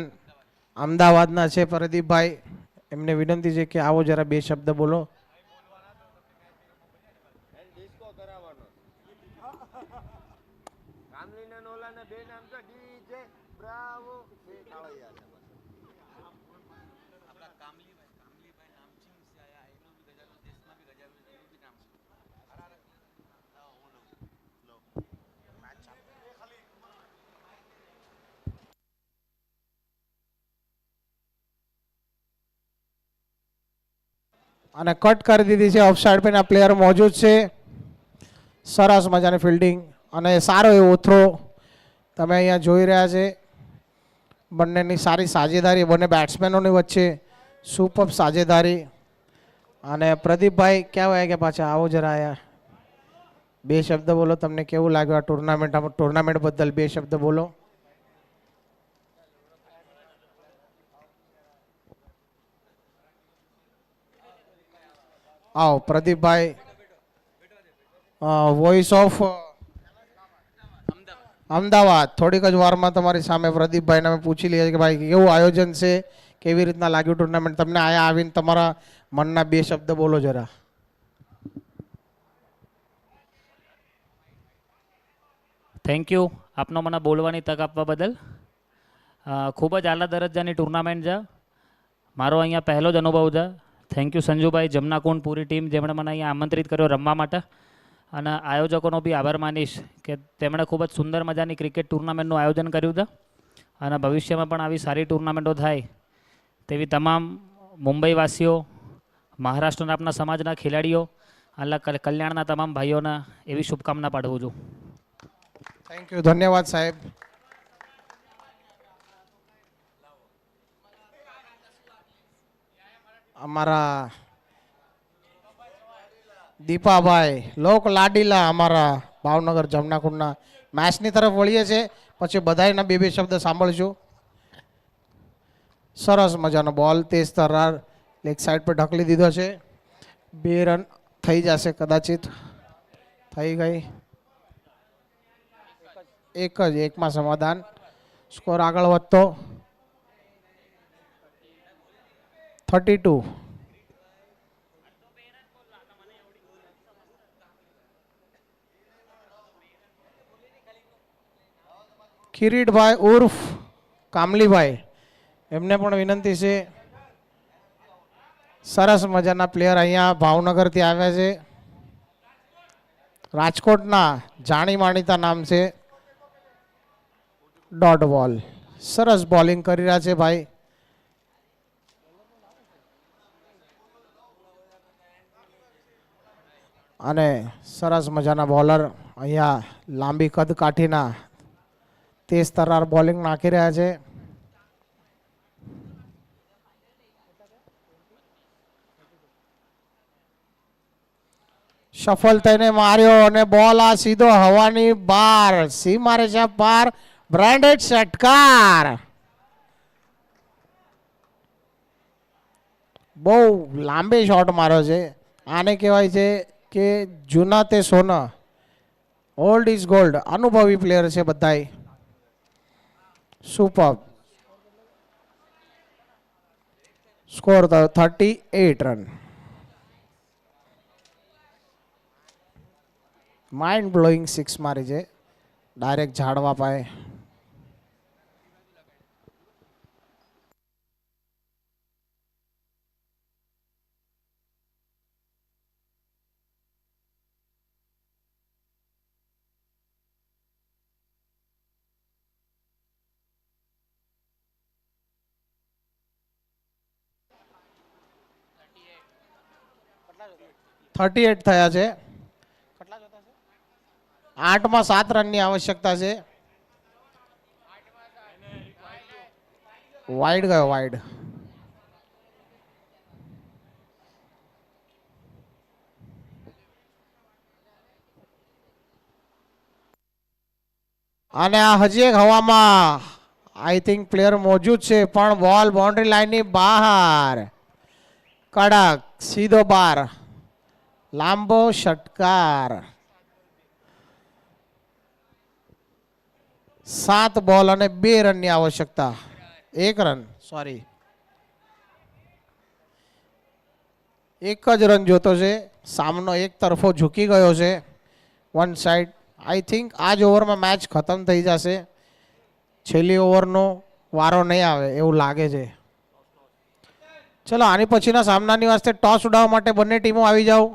અમદાવાદના છે પ્રદીપભાઈ, એમને વિનંતી છે કે આવો જરા 2 શબ્દ બોલો. અને કટ કરી દીધી છે, ઓફ સાઈડ પર પ્લેયર મોજૂદ છે. સરસ મજાની ફિલ્ડિંગ અને સારો એવો થ્રો તમે અહીંયા જોઈ રહ્યા છે. બંનેની સારી સાજેદારી, બંને બેટ્સમેનોની વચ્ચે સુપર સાજેદારી. અને પ્રદીપભાઈ ક્યાં હોય કે પાછા આવો જરા આયા, 2 શબ્દ બોલો, તમને કેવું લાગ્યું આ ટુર્નામેન્ટ બદલ 2 શબ્દ બોલો. આવો પ્રદીપભાઈ, વોઇસ ઓફ અમદાવાદ. થોડીક જ વારમાં તમારી સામે પ્રદીપભાઈને અમે પૂછી લઈએ કે ભાઈ કેવું આયોજન છે, કેવી રીતના લાગ્યું ટુર્નામેન્ટ તમને. અહીંયા આવીને તમારા મનના 2 શબ્દ બોલો જરા. થેન્ક યુ આપનો મને બોલવાની તક આપવા બદલ. ખૂબ જ આલા દરજ્જાની ટુર્નામેન્ટ છે, મારો અહીંયા પહેલો જ અનુભવ છે. થેન્ક યુ સંજુભાઈ, જમનાકુંડ પૂરી ટીમ જેમણે મને અહીંયા આમંત્રિત કર્યો રમવા માટે. અને આયોજકોનો બી આભાર માનીશ કે તેમણે ખૂબ જ સુંદર મજાની ક્રિકેટ ટુર્નામેન્ટનું આયોજન કર્યું છે. અને ભવિષ્યમાં પણ આવી સારી ટુર્નામેન્ટો થાય તેવી તમામ મુંબઈવાસીઓ, મહારાષ્ટ્રના આપણા સમાજના ખેલાડીઓ અને કલ્યાણના તમામ ભાઈઓને એવી શુભકામના પાઠવું છું. થેન્ક યુ, ધન્યવાદ સાહેબ. અમારા દીપાભાઈ લોક લાડીલા અમારા ભાવનગર જમનાકુંડના મેચની તરફ વળીએ છે, પછી બધાયના બે બે શબ્દ સાંભળશું. સરસ મજાનો બોલ તેજ તરાર લેગ સાઈડ પર ઢકલી દીધો છે. 2 રન થઈ જશે કદાચિત. થઈ ગઈ. એકમાં સમાધાન. સ્કોર આગળ વધતો 32. કિરીટભાઈ ઉર્ફ કામલીભાઈ, એમને પણ વિનંતી છે. સરસ મજાના પ્લેયર અહીંયા ભાવનગરથી આવ્યા છે. રાજકોટના જાણી માણીતા નામ છે. ડોટ બોલ. સરસ બોલિંગ કરી રહ્યા છે ભાઈ. અને સરસ મજાના બોલર અહીંયા લાંબી કદ કાઠીના તેજ તરાર બોલિંગ નાખી રહ્યા છે. સફળ થઈને માર્યો અને બોલ આ સીધો હવાની બહાર. સી મારે છે પાર. બ્રાન્ડેડ ષટકાર. બહુ લાંબી શોટ માર્યો છે. આને કહેવાય છે કે જૂના તે સોના, ઓલ્ડ ઇઝ ગોલ્ડ. અનુભવી પ્લેયર છે બધાય. Super. Score 38 run. Mind blowing 6 મારી છે ડાયરેક્ટ ઝાડવા પાએ. $38 થયા છે. 8માં 7 રનની આવશ્યકતા છે. વાઇડ ગયો, વાઇડ. અને આ હજી એક હવામાં આઈ થિંક પ્લેયર મોજૂદ છે, પણ બોલ બાઉન્ડ્રી લાઈનની બહાર. કડક સીધો બાર. લાંબો ષટકાર. 7 બોલ અને 2 રનની આવશ્યકતા. 1 રન, સોરી, 1 જ રન જોતો છે. સામનો એક તરફો ઝૂકી ગયો છે, વન સાઈડ. આઈ થિંક આ જ ઓવરમાં મેચ ખતમ થઈ જશે. છેલ્લી ઓવરનો વારો નહીં આવે એવું લાગે છે. ચલો, આની પછીના સામનાની વાસ્તે ટોસ ઉડાવવા માટે બંને ટીમો આવી જાઓ.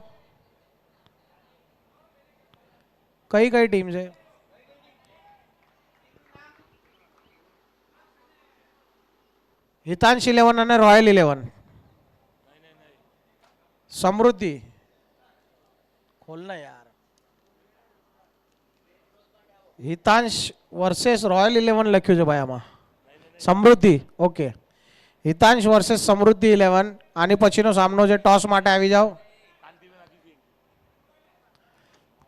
કઈ કઈ ટીમ છે? હિતાંશ 11 અને રોયલ 11. સમૃદ્ધિ. ખોલના યાર. હિતાંશ વર્સેસ રોયલ 11 લખ્યું છે ભાઈ આમાં. સમૃદ્ધિ, ઓકે. હિતાંશ વર્સેસ સમૃદ્ધિ 11. આની પછીનો સામનો છે. ટોસ માટે આવી જાઓ.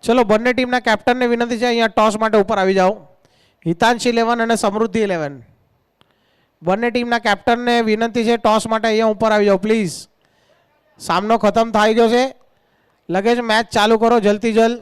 ચલો, બંને ટીમના કેપ્ટનને વિનંતી છે અહીંયા ટોસ માટે ઉપર આવી જાઓ. હિતાંશ 11 અને સમૃદ્ધિ 11. બંને ટીમના કેપ્ટનને વિનંતી છે ટોસ માટે અહીંયા ઉપર આવી જાઓ પ્લીઝ. સામનો ખતમ થઈ ગયો છે. લગે જ મેચ ચાલુ કરો જલ્દી જલ્દ.